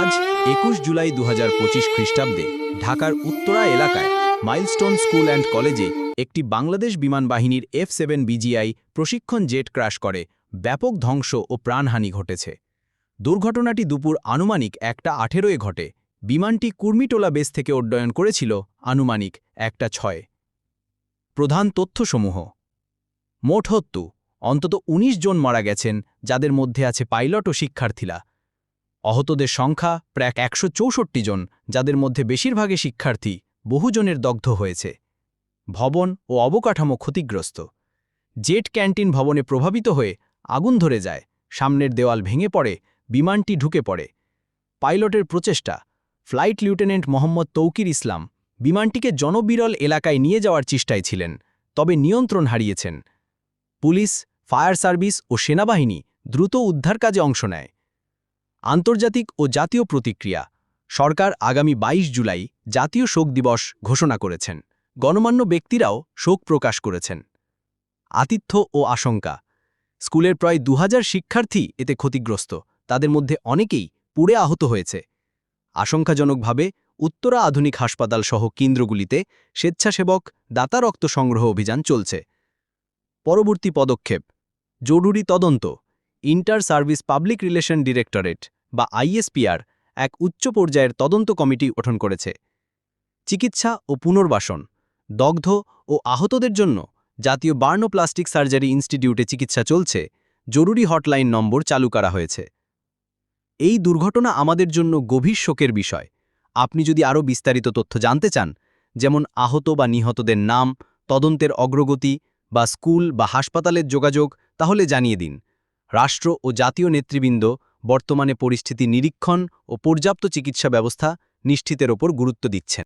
আজ ২১ জুলাই ২০২৫ খ্রিস্টাব্দে ঢাকার উত্তরা এলাকায় মাইলস্টোন স্কুল অ্যান্ড কলেজে একটি বাংলাদেশ বিমান বাহিনীর F-7 বিজিআই প্রশিক্ষণ জেট ক্র্যাশ করে ব্যাপক ধ্বংস ও প্রাণহানি ঘটেছে। দুর্ঘটনাটি দুপুর আনুমানিক ১:১৮-এ ঘটে। বিমানটি কুর্মিটোলা বেস থেকে উড্ডয়ন করেছিল আনুমানিক ১:০৬। প্রধান তথ্যসমূহ: মোট অন্তত ১৯ জন মারা গেছেন, যাদের মধ্যে আছে পাইলট ও শিক্ষার্থীরা। আহতদের সংখ্যা প্রায় ১৬৪ জন, যাদের মধ্যে বেশিরভাগই শিক্ষার্থী। বহুজনের দগ্ধ হয়েছে। ভবন ও অবকাঠামো ক্ষতিগ্রস্ত। জেট ক্যান্টিন ভবনে প্রভাবিত হয়ে আগুন ধরে যায়, সামনের দেওয়াল ভেঙে পড়ে, বিমানটি ঢুকে পড়ে। পাইলটের প্রচেষ্টা: ফ্লাইট লেফটেন্যান্ট মোহাম্মদ তৌকির ইসলাম বিমানটিকে জনবিরল এলাকায় নিয়ে যাওয়ার চেষ্টায় ছিলেন, তবে নিয়ন্ত্রণ হারিয়েছেন। পুলিশ, ফায়ার সার্ভিস ও সেনাবাহিনী দ্রুত উদ্ধার কাজে অংশ নেয়। আন্তর্জাতিক ও জাতীয় প্রতিক্রিয়া: সরকার আগামী ২২ জুলাই জাতীয় শোক দিবস ঘোষণা করেছেন। গণমান্য ব্যক্তিরাও শোক প্রকাশ করেছেন। আতিথ্য ও আশঙ্কা: স্কুলের প্রায় ২০০০ শিক্ষার্থী এতে ক্ষতিগ্রস্ত, তাদের মধ্যে অনেকেই পুড়ে আহত হয়েছে। আশঙ্কাজনকভাবে উত্তরা আধুনিক হাসপাতাল সহ কেন্দ্রগুলিতে স্বেচ্ছাসেবক দাতা রক্ত সংগ্রহ অভিযান চলছে। পরবর্তী পদক্ষেপ: জরুরি তদন্ত। Inter service public relation directorate বা ISPR এক উচ্চ পর্যায়ের তদন্ত কমিটি গঠন করেছে। চিকিৎসা ও পুনর্বাসন: দগ্ধ ও আহতদের জন্য জাতীয় বার্নোপ্লাস্টিক সার্জারি ইনস্টিটিউটে চিকিৎসা চলছে। জরুরি হটলাইন নম্বর চালু করা হয়েছে। এই দুর্ঘটনা আমাদের জন্য গভীর শোকের বিষয়। আপনি যদি আরও বিস্তারিত তথ্য জানতে চান, যেমন আহত বা নিহতদের নাম, তদন্তের অগ্রগতি বা স্কুল বা হাসপাতালের যোগাযোগ, তাহলে জানিয়ে দিন। রাষ্ট্র ও জাতীয় নেতৃবৃন্দ বর্তমানে পরিস্থিতি নিরীক্ষণ ও পর্যাপ্ত চিকিৎসা ব্যবস্থা নিশ্চিতের ওপর গুরুত্ব দিচ্ছেন।